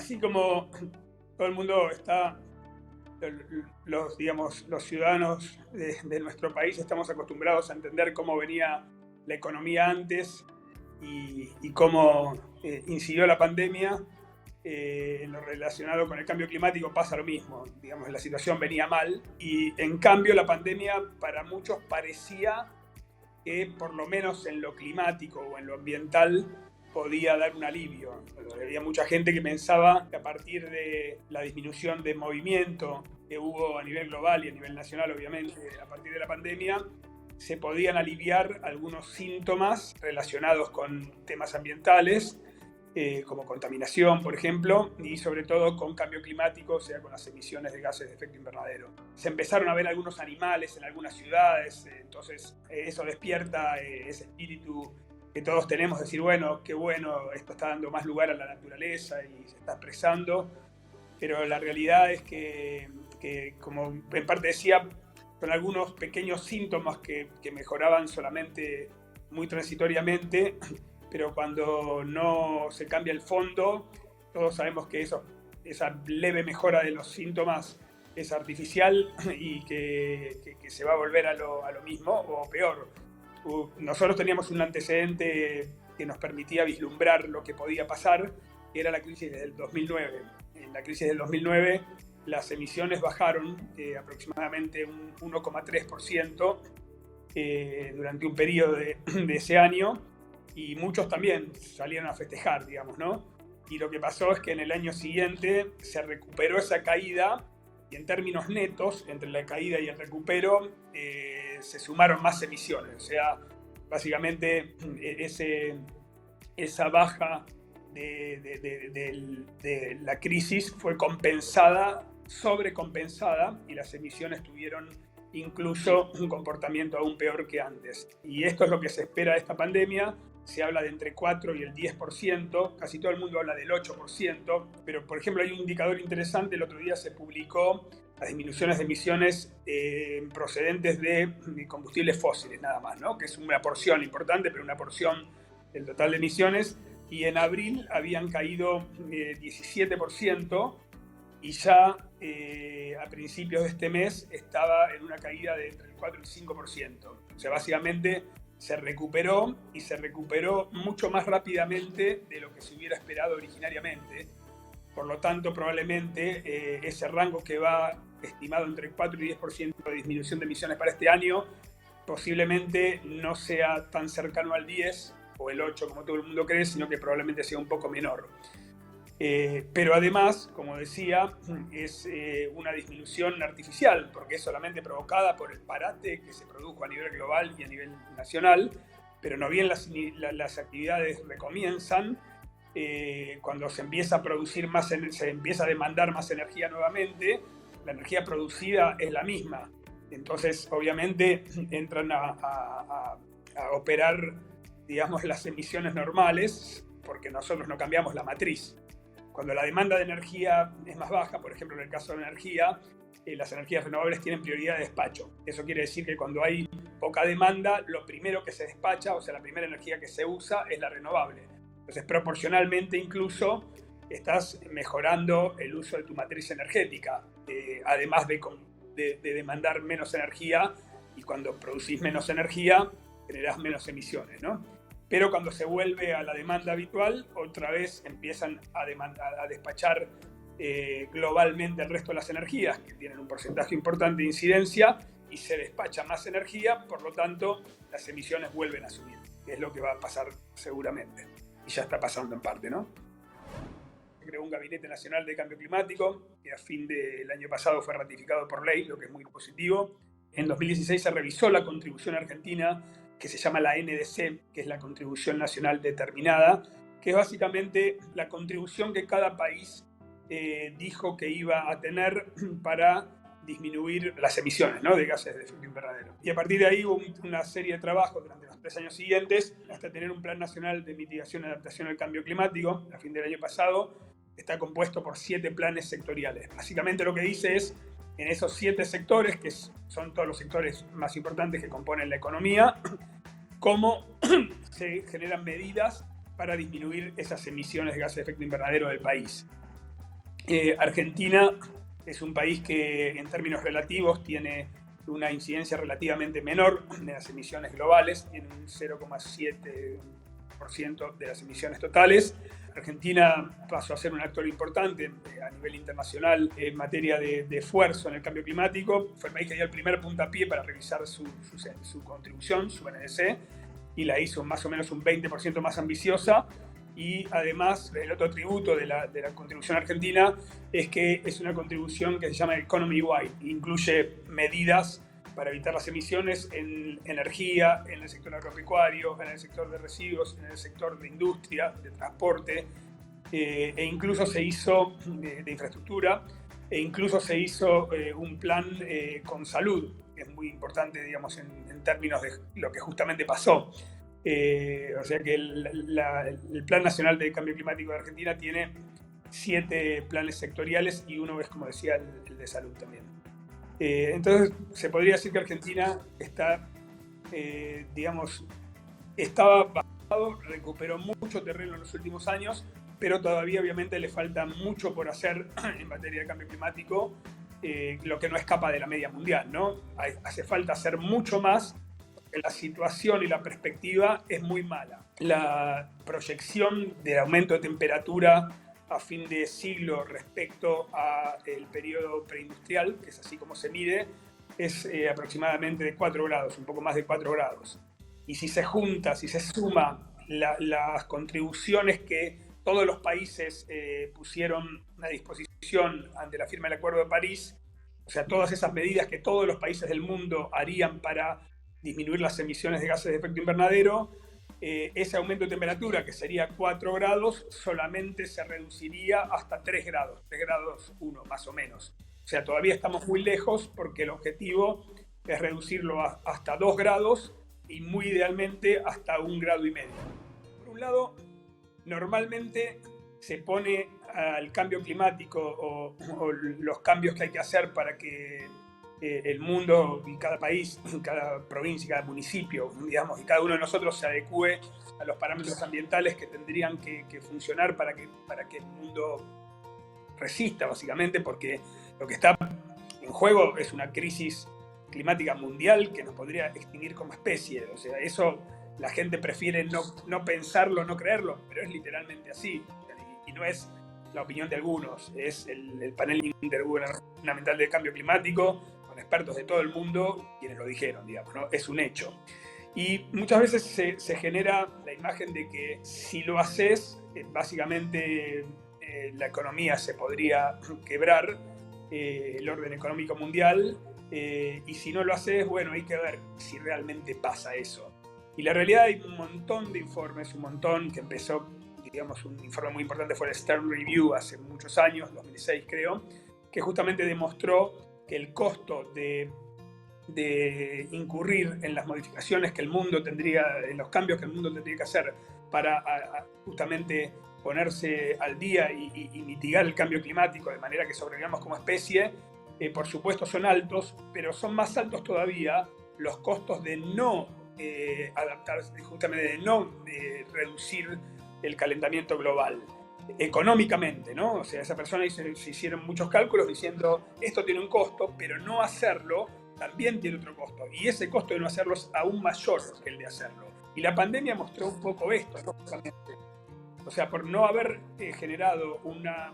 así como todo el mundo está, los ciudadanos de nuestro país estamos acostumbrados a entender cómo venía la economía antes y cómo incidió la pandemia. En lo relacionado con el cambio climático pasa lo mismo. Digamos, la situación venía mal y en cambio la pandemia para muchos parecía que por lo menos en lo climático o en lo ambiental podía dar un alivio. Había mucha gente que pensaba que a partir de la disminución de movimiento que hubo a nivel global y a nivel nacional, obviamente, a partir de la pandemia, se podían aliviar algunos síntomas relacionados con temas ambientales, como contaminación, por ejemplo, y sobre todo con cambio climático, o sea, con las emisiones de gases de efecto invernadero. Se empezaron a ver algunos animales en algunas ciudades, entonces eso despierta ese espíritu que todos tenemos, decir, bueno, qué bueno, esto está dando más lugar a la naturaleza y se está expresando, pero la realidad es que como en parte decía, con algunos pequeños síntomas que mejoraban solamente muy transitoriamente, pero cuando no se cambia el fondo, todos sabemos que esa leve mejora de los síntomas es artificial y que se va a volver a lo mismo o peor. Nosotros teníamos un antecedente que nos permitía vislumbrar lo que podía pasar, que era la crisis del 2009. En la crisis del 2009 las emisiones bajaron aproximadamente un 1,3% durante un periodo de ese año, y muchos también salieron a festejar, digamos, ¿no? Y lo que pasó es que en el año siguiente se recuperó esa caída y en términos netos, entre la caída y el recupero, se sumaron más emisiones. O sea, básicamente esa baja de la crisis fue sobrecompensada, y las emisiones tuvieron incluso un comportamiento aún peor que antes. Y esto es lo que se espera de esta pandemia. Se habla de entre 4 y el 10%, casi todo el mundo habla del 8%, pero por ejemplo hay un indicador interesante. El otro día se publicó las disminuciones de emisiones procedentes de combustibles fósiles nada más, ¿no? Que es una porción importante, pero una porción del total de emisiones, y en abril habían caído 17%, y ya a principios de este mes estaba en una caída de entre el 4 y el 5%. O sea, básicamente se recuperó, y se recuperó mucho más rápidamente de lo que se hubiera esperado originariamente. Por lo tanto, probablemente ese rango que va estimado entre el 4 y 10% de disminución de emisiones para este año, posiblemente no sea tan cercano al 10 o el 8 como todo el mundo cree, sino que probablemente sea un poco menor. Pero además, como decía, es una disminución artificial, porque es solamente provocada por el parate que se produjo a nivel global y a nivel nacional, pero no bien las actividades recomienzan, cuando se empieza a producir se empieza a demandar más energía nuevamente, la energía producida es la misma. Entonces, obviamente, entran a operar, digamos, las emisiones normales, porque nosotros no cambiamos la matriz. Cuando la demanda de energía es más baja, por ejemplo en el caso de energía, las energías renovables tienen prioridad de despacho. Eso quiere decir que cuando hay poca demanda, lo primero que se despacha, o sea, la primera energía que se usa es la renovable. Entonces, proporcionalmente incluso, estás mejorando el uso de tu matriz energética, además de demandar menos energía, y cuando producís menos energía, generás menos emisiones, ¿no? Pero cuando se vuelve a la demanda habitual, otra vez empiezan a despachar globalmente el resto de las energías, que tienen un porcentaje importante de incidencia, y se despacha más energía, por lo tanto, las emisiones vuelven a subir, que es lo que va a pasar seguramente. Y ya está pasando en parte, ¿no? Se creó un Gabinete Nacional de Cambio Climático, que a fin del año pasado fue ratificado por ley, lo que es muy positivo. En 2016 se revisó la contribución argentina, que se llama la NDC, que es la Contribución Nacional Determinada, que es básicamente la contribución que cada país dijo que iba a tener para disminuir las emisiones, ¿no?, de gases de efecto invernadero. Y a partir de ahí hubo una serie de trabajos durante los 3 años siguientes hasta tener un Plan Nacional de Mitigación y Adaptación al Cambio Climático. A fin del año pasado está compuesto por 7 planes sectoriales. Básicamente lo que dice es, en esos 7 sectores, que son todos los sectores más importantes que componen la economía, cómo se generan medidas para disminuir esas emisiones de gases de efecto invernadero del país. Argentina es un país que en términos relativos tiene una incidencia relativamente menor de las emisiones globales, tiene un 0,7% de las emisiones totales. Argentina pasó a ser un actor importante a nivel internacional en materia de esfuerzo en el cambio climático. Fue el país que dio el primer puntapié para revisar su contribución, su NDC, y la hizo más o menos un 20% más ambiciosa. Y además, el otro atributo de la contribución argentina es que es una contribución que se llama Economy Wide. Incluye medidas para evitar las emisiones en energía, en el sector agropecuario, en el sector de residuos, en el sector de industria, de transporte, e incluso se hizo de infraestructura, e incluso se hizo un plan con salud, que es muy importante, digamos, en términos de lo que justamente pasó. O sea que el Plan Nacional de Cambio Climático de Argentina tiene 7 planes sectoriales y uno es, como decía, el de salud también. Entonces, se podría decir que Argentina está, digamos, estaba bajado, recuperó mucho terreno en los últimos años, pero todavía obviamente le falta mucho por hacer en materia de cambio climático, lo que no escapa de la media mundial, ¿no? Hace falta hacer mucho más. La situación y la perspectiva es muy mala. La proyección de aumento de temperatura a fin de siglo respecto al periodo preindustrial, que es así como se mide, es aproximadamente de 4 grados, un poco más de 4 grados. Y si se junta, si se suma las contribuciones que todos los países pusieron a disposición ante la firma del Acuerdo de París, o sea, todas esas medidas que todos los países del mundo harían para disminuir las emisiones de gases de efecto invernadero, ese aumento de temperatura, que sería 4 grados, solamente se reduciría hasta 3 grados, 3 grados 1 más o menos. O sea, todavía estamos muy lejos porque el objetivo es reducirlo hasta 2 grados y muy idealmente hasta 1,5 grados. Por un lado, normalmente se pone al cambio climático o los cambios que hay que hacer para que el mundo y cada país, cada provincia, cada municipio, digamos, y cada uno de nosotros se adecue a los parámetros ambientales que tendrían que funcionar para que el mundo resista, básicamente, porque lo que está en juego es una crisis climática mundial que nos podría extinguir como especie. O sea, eso la gente prefiere no pensarlo, no creerlo, pero es literalmente así. Y no es la opinión de algunos, es el panel intergubernamental de cambio climático, expertos de todo el mundo quienes lo dijeron, digamos, ¿no? Es un hecho. Y muchas veces se genera la imagen de que si lo haces, básicamente la economía se podría quebrar, el orden económico mundial, y si no lo haces, bueno, hay que ver si realmente pasa eso. Y la realidad, hay un montón de informes, un montón, que empezó, digamos, un informe muy importante fue el Stern Review hace muchos años, 2006 creo, que justamente demostró que el costo de incurrir en las modificaciones que el mundo tendría, en los cambios que el mundo tendría que hacer para justamente ponerse al día y mitigar el cambio climático de manera que sobrevivamos como especie, por supuesto son altos, pero son más altos todavía los costos de no adaptarse, justamente de no reducir el calentamiento global. Económicamente, ¿no? O sea, esa persona se hicieron muchos cálculos diciendo esto tiene un costo, pero no hacerlo también tiene otro costo. Y ese costo de no hacerlo es aún mayor que el de hacerlo. Y la pandemia mostró un poco esto, ¿no? O sea, por no haber generado una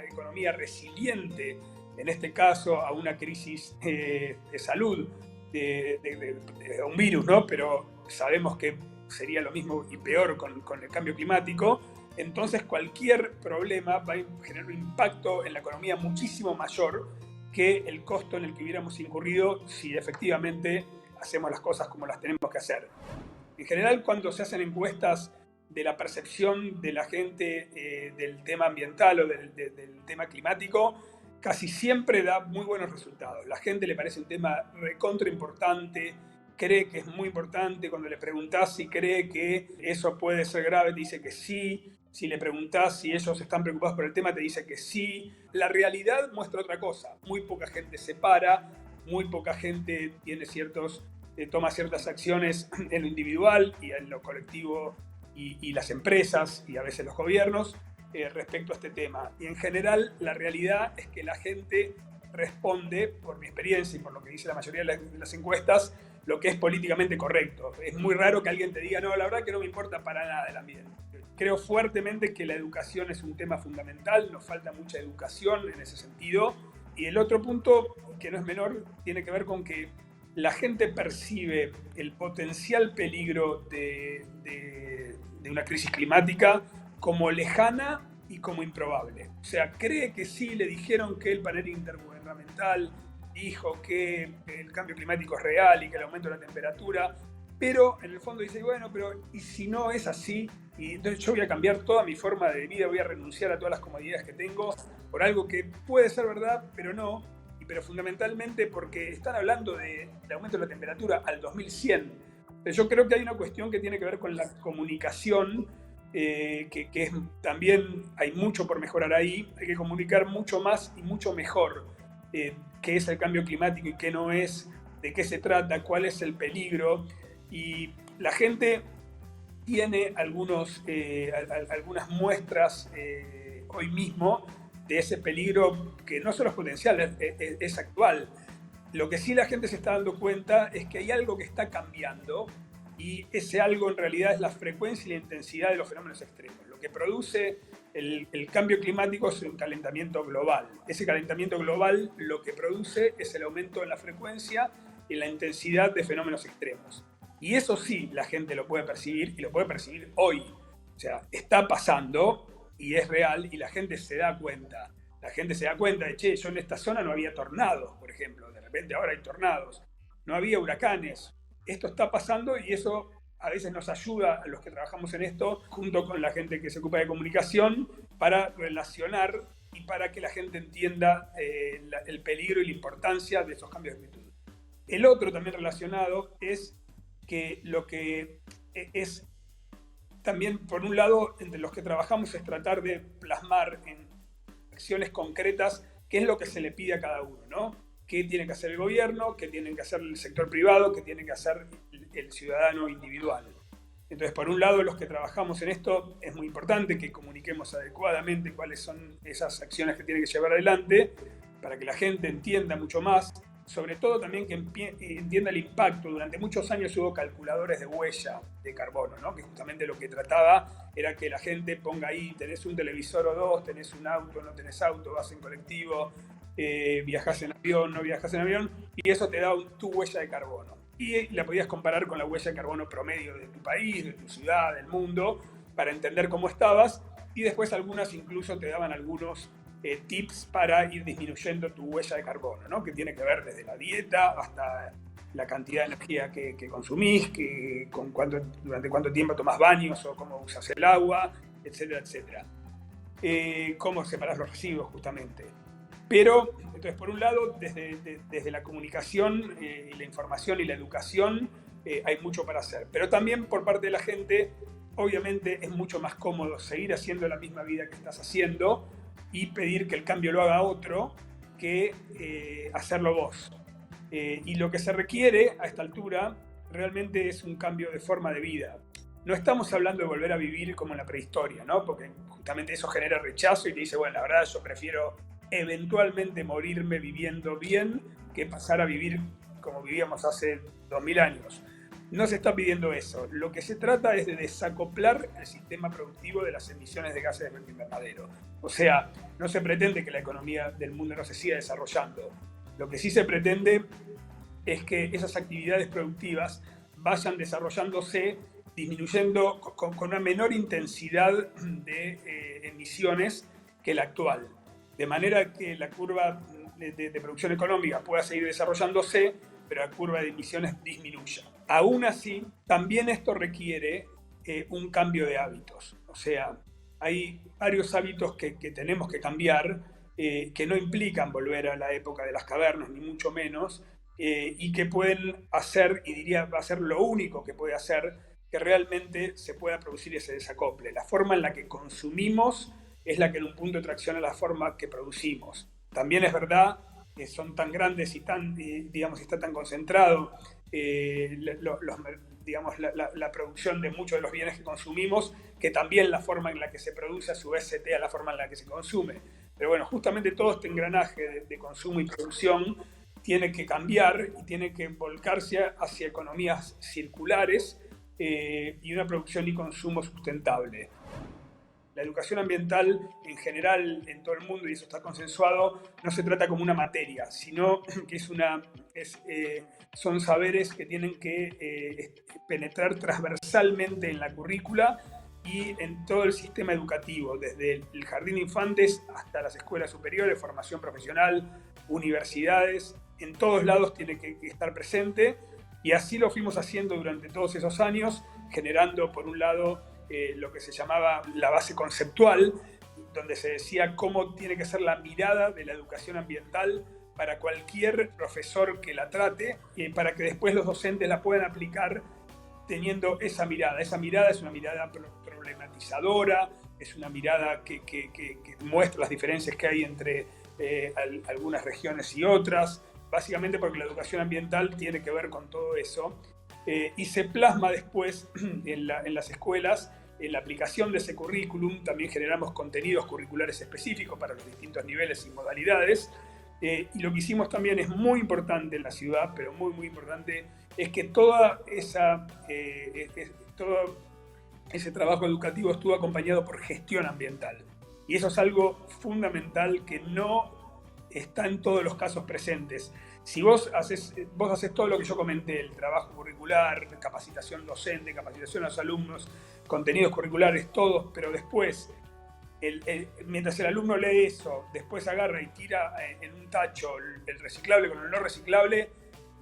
economía resiliente, en este caso a una crisis de salud, de un virus, ¿no? Pero sabemos que sería lo mismo y peor con el cambio climático. Entonces cualquier problema va a generar un impacto en la economía muchísimo mayor que el costo en el que hubiéramos incurrido si efectivamente hacemos las cosas como las tenemos que hacer. En general, cuando se hacen encuestas de la percepción de la gente del tema ambiental o del tema climático, casi siempre da muy buenos resultados. La gente le parece un tema recontra importante, cree que es muy importante. Cuando le preguntás si cree que eso puede ser grave, te dice que sí. Si le preguntás si ellos están preocupados por el tema, te dice que sí. La realidad muestra otra cosa. Muy poca gente se para, muy poca gente toma ciertas acciones en lo individual y en lo colectivo y las empresas y a veces los gobiernos. respecto a este tema. Y en general la realidad es que la gente responde, por mi experiencia y por lo que dice la mayoría de las encuestas, lo que es políticamente correcto. Es muy raro que alguien te diga, no, la verdad que no me importa para nada el ambiente. Creo fuertemente que la educación es un tema fundamental, nos falta mucha educación en ese sentido. Y el otro punto, que no es menor, tiene que ver con que la gente percibe el potencial peligro de una crisis climática como lejana y como improbable. O sea, cree que sí, le dijeron que el panel intergubernamental dijo que el cambio climático es real y que el aumento de la temperatura, pero en el fondo dice, bueno, pero ¿y si no es así? Y entonces yo voy a cambiar toda mi forma de vida, voy a renunciar a todas las comodidades que tengo por algo que puede ser verdad, pero no, pero fundamentalmente porque están hablando del aumento de la temperatura al 2100. Yo creo que hay una cuestión que tiene que ver con la comunicación, que es, también hay mucho por mejorar ahí, hay que comunicar mucho más y mucho mejor qué es el cambio climático y qué no es, de qué se trata, cuál es el peligro, y la gente tiene algunas muestras hoy mismo de ese peligro que no solo es potencial, es actual. Lo que sí la gente se está dando cuenta es que hay algo que está cambiando, y ese algo en realidad es la frecuencia y la intensidad de los fenómenos extremos. Lo que produce el cambio climático es un calentamiento global. Ese calentamiento global lo que produce es el aumento en la frecuencia y la intensidad de fenómenos extremos. Y eso sí la gente lo puede percibir, y lo puede percibir hoy. O sea, está pasando y es real, y la gente se da cuenta. La gente se da cuenta de, che, yo en esta zona no había tornados, por ejemplo. De repente ahora hay tornados. No había huracanes. Esto está pasando, y eso a veces nos ayuda a los que trabajamos en esto, junto con la gente que se ocupa de comunicación, para relacionar y para que la gente entienda el peligro y la importancia de esos cambios de actitud. El otro también relacionado es que lo que es también, por un lado, entre los que trabajamos, es tratar de plasmar en acciones concretas qué es lo que se le pide a cada uno, ¿no? ¿Qué tiene que hacer el gobierno? ¿Qué tiene que hacer el sector privado? ¿Qué tiene que hacer el ciudadano individual? Entonces, por un lado, los que trabajamos en esto, es muy importante que comuniquemos adecuadamente cuáles son esas acciones que tiene que llevar adelante, para que la gente entienda mucho más, sobre todo también que entienda el impacto. Durante muchos años hubo calculadores de huella de carbono, ¿no? Que justamente lo que trataba era que la gente ponga ahí, tenés un televisor o dos, tenés un auto, no tenés auto, vas en colectivo, viajás en avión, no viajás en avión, y eso te da tu huella de carbono. Y la podías comparar con la huella de carbono promedio de tu país, de tu ciudad, del mundo, para entender cómo estabas, y después algunas incluso te daban algunos tips para ir disminuyendo tu huella de carbono, ¿no? Que tiene que ver desde la dieta hasta la cantidad de energía que consumís, durante cuánto tiempo tomás baños o cómo usas el agua, etcétera, etcétera. Cómo separás los residuos, justamente. Pero, entonces, por un lado, desde la comunicación y la información y la educación hay mucho para hacer. Pero también por parte de la gente, obviamente es mucho más cómodo seguir haciendo la misma vida que estás haciendo y pedir que el cambio lo haga otro que hacerlo vos. Y lo que se requiere a esta altura realmente es un cambio de forma de vida. No estamos hablando de volver a vivir como en la prehistoria, ¿no? Porque justamente eso genera rechazo y te dice, bueno, la verdad yo prefiero eventualmente morirme viviendo bien que pasar a vivir como vivíamos hace 2000 años. No se está pidiendo eso. Lo que se trata es de desacoplar el sistema productivo de las emisiones de gases de efecto invernadero. O sea, no se pretende que la economía del mundo no se siga desarrollando. Lo que sí se pretende es que esas actividades productivas vayan desarrollándose, disminuyendo con una menor intensidad de emisiones que la actual. De manera que la curva de producción económica pueda seguir desarrollándose, pero la curva de emisiones disminuya. Aún así, también esto requiere un cambio de hábitos. O sea, hay varios hábitos que tenemos que cambiar, que no implican volver a la época de las cavernas, ni mucho menos, y que pueden hacer, y diría va a ser lo único que puede hacer, que realmente se pueda producir ese desacople. La forma en la que consumimos es la que en un punto tracciona la forma que producimos. También es verdad que son tan grandes y tan, digamos, está tan concentrado digamos, la producción de muchos de los bienes que consumimos, que también la forma en la que se produce a su vez setea la forma en la que se consume. Pero bueno, justamente todo este engranaje de consumo y producción tiene que cambiar y tiene que volcarse hacia economías circulares y una producción y consumo sustentable. La educación ambiental en general en todo el mundo, y eso está consensuado, no se trata como una materia, sino que son saberes que tienen que penetrar transversalmente en la currícula y en todo el sistema educativo, desde el jardín de infantes hasta las escuelas superiores, formación profesional, universidades, en todos lados tiene que estar presente, y así lo fuimos haciendo durante todos esos años, generando por un lado lo que se llamaba la base conceptual, donde se decía cómo tiene que ser la mirada de la educación ambiental para cualquier profesor que la trate, para que después los docentes la puedan aplicar teniendo esa mirada. Esa mirada es una mirada problematizadora, es una mirada que muestra las diferencias que hay entre algunas regiones y otras, básicamente porque la educación ambiental tiene que ver con todo eso, y se plasma después en las escuelas. En la aplicación de ese currículum también generamos contenidos curriculares específicos para los distintos niveles y modalidades. Y lo que hicimos también es muy importante en la ciudad, pero muy, muy importante, es que todo ese trabajo educativo estuvo acompañado por gestión ambiental. Y eso es algo fundamental que no está en todos los casos presentes. Si vos haces todo lo que yo comenté, el trabajo curricular, capacitación docente, capacitación a los alumnos, contenidos curriculares, todos, pero después, mientras el alumno lee eso, después agarra y tira en un tacho el reciclable con el no reciclable,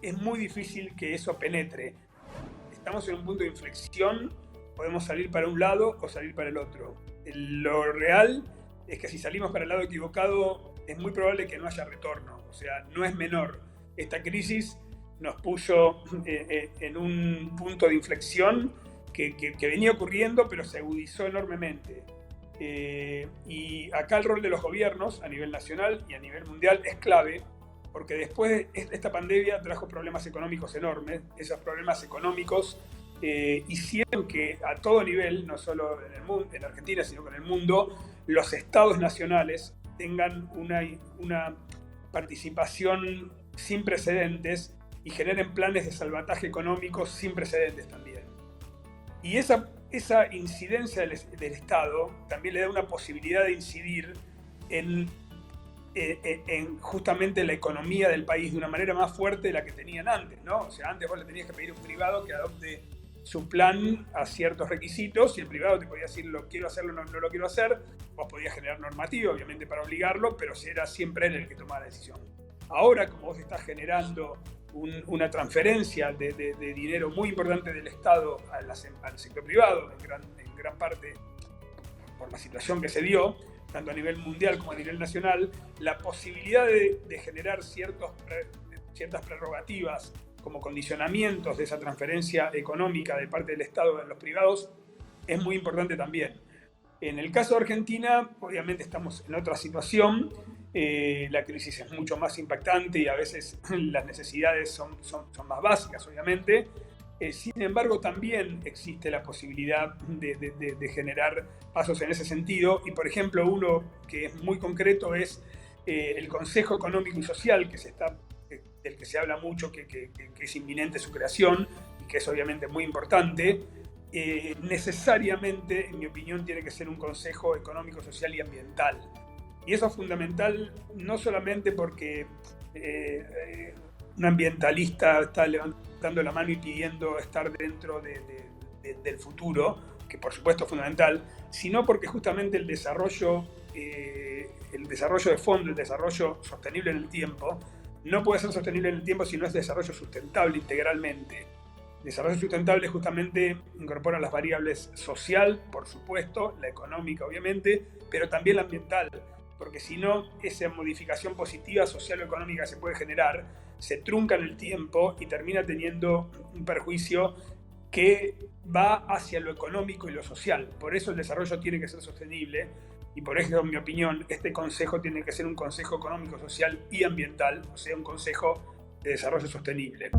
es muy difícil que eso penetre. Estamos en un punto de inflexión, podemos salir para un lado o salir para el otro. Lo real es que si salimos para el lado equivocado, es muy probable que no haya retorno, o sea, no es menor. Esta crisis nos puso en un punto de inflexión que venía ocurriendo, pero se agudizó enormemente. Y acá el rol de los gobiernos a nivel nacional y a nivel mundial es clave, porque después esta pandemia trajo problemas económicos enormes. Esos problemas económicos hicieron que a todo nivel, no solo en el mundo, en Argentina, sino que en el mundo, los estados nacionales tengan una participación sin precedentes y generen planes de salvataje económico sin precedentes también. Y esa incidencia del Estado también le da una posibilidad de incidir en justamente la economía del país de una manera más fuerte de la que tenían antes, ¿no? O sea, antes vos le tenías que pedir a un privado que adopte su plan a ciertos requisitos, y el privado te podía decir lo quiero hacerlo, no lo quiero hacer. Vos podías generar normativa, obviamente, para obligarlo, pero era siempre él el que tomaba la decisión. Ahora, como vos estás generando una transferencia de dinero muy importante del Estado al sector privado, en gran parte por la situación que se dio, tanto a nivel mundial como a nivel nacional, la posibilidad de generar ciertas prerrogativas como condicionamientos de esa transferencia económica de parte del Estado a los privados es muy importante también. En el caso de Argentina, obviamente estamos en otra situación. La crisis es mucho más impactante y a veces las necesidades son más básicas, obviamente. Sin embargo, también existe la posibilidad de generar pasos en ese sentido. Y, por ejemplo, uno que es muy concreto es el Consejo Económico y Social, del que se habla mucho, que es inminente su creación y que es obviamente muy importante. Necesariamente, en mi opinión, tiene que ser un Consejo Económico, Social y Ambiental. Y eso es fundamental no solamente porque un ambientalista está levantando la mano y pidiendo estar dentro del futuro, que por supuesto es fundamental, sino porque justamente el desarrollo de fondo, el desarrollo sostenible en el tiempo, no puede ser sostenible en el tiempo si no es desarrollo sustentable integralmente. Desarrollo sustentable justamente incorpora las variables social, por supuesto, la económica obviamente, pero también la ambiental, porque si no, esa modificación positiva social o económica que se puede generar se trunca en el tiempo y termina teniendo un perjuicio que va hacia lo económico y lo social. Por eso el desarrollo tiene que ser sostenible y por eso, en mi opinión, este consejo tiene que ser un consejo económico, social y ambiental, o sea, un consejo de desarrollo sostenible.